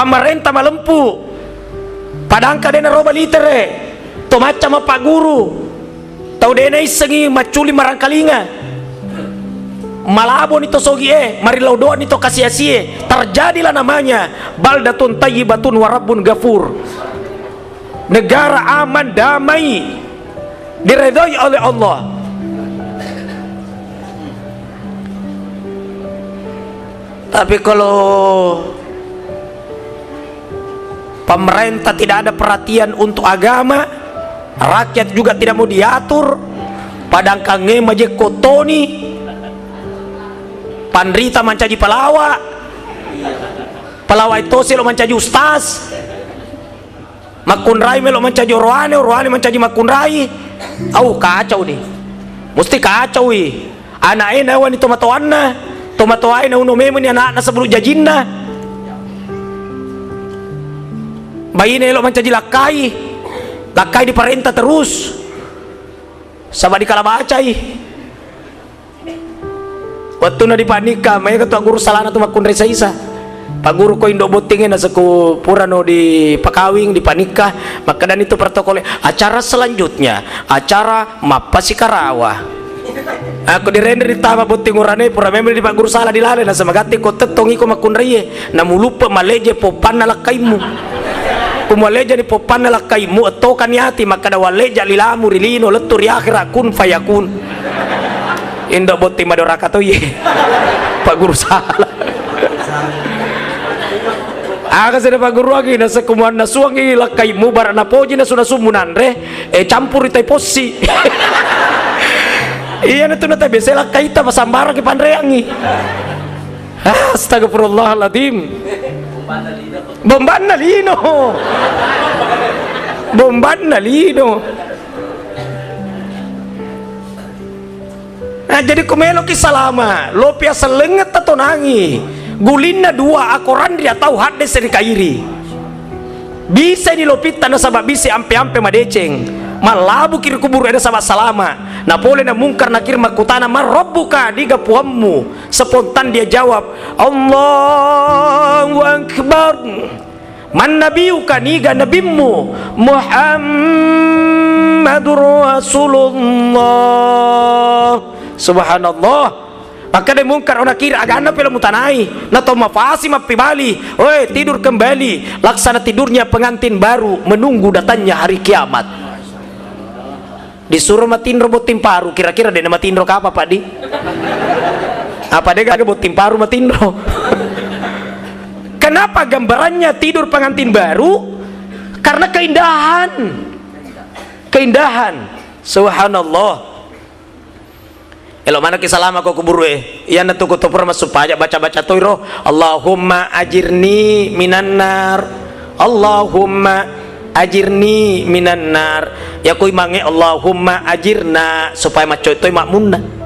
pemerintah malempu padang kadena roba litere to macam apa guru tau dena isengi maculi marangkalinga malabon itu sogie mari laudoan itu kasih asie terjadilah namanya baldatun tayyibatun warabbun gafur, negara aman damai diredai oleh Allah. Tapi kalau pemerintah tidak ada perhatian untuk agama, rakyat juga tidak mau diatur, padang kange maje kotoni pandrita mancaji palawa itu silo mancaji ustaz, makunrai melo mancaji rohani mancaji makunrai. Kacau nih, mesti kacau ih. Anak ini wan itu matoanna tomatoai na uno memang anak na sebelum jajinna bayi ini lo mancaji lakai di perintah terus sama di kalabacai waktu na di panika may ketua guru salana tu makun resa isa pak guru ko indo botingin na saku purano di pakawing di panika maka dan itu protokolnya acara selanjutnya acara mapasi karawa aku dirender di tama boting urane pura memel di pak guru salah dilale na samagati ko tetongi ko makunraye na mulupa maleje popan na lakaimu kumaleja ni popan na lakaimu atau kanyati maka dawaleja lilamu rilino letur ya akhira kun fayakun indo boting madoraka to ye pak guru salah kasi na pak guru lagi na sa kumuan na suang lakaimu barana poji na suna sumunan re campur itay posi iya na ito na tayo besela kaita masambarang ipandreangi astagfirullahaladzim bomban na lino nah jadi kumelo kisalama lopia selenget atau nangi gulin na dua akoran dia tahu hadde seri kairi bisa ni lopita na sabab bisa ampe-ampe madeceng malabu kiri kubur ada sama salama na boleh na mungkar nakir makutana marabbuka diga puammu spontan dia jawab Allahu akbar man nabiyuka niga nabimmu Muhammadur Rasulullah subhanallah maka dia mungkar ona kira agana pela mutanai na to mafasi mapibali oi tidur kembali laksana tidurnya pengantin baru menunggu datangnya hari kiamat. Disuruh matin robot timparu kira-kira dia matin ro apa Pak Di? Apa dia gak buat timparu matin ro? Kenapa gambarannya tidur pengantin baru? Karena keindahan. Subhanallah. Elo mana kisalama ko kuburu iya na tuko topor masupaya baca-baca toiro Allahumma ajirni minan nar Allahumma ajirni minan nar ya kuy mange Allahumma ajirna supaya macoy toy makmunna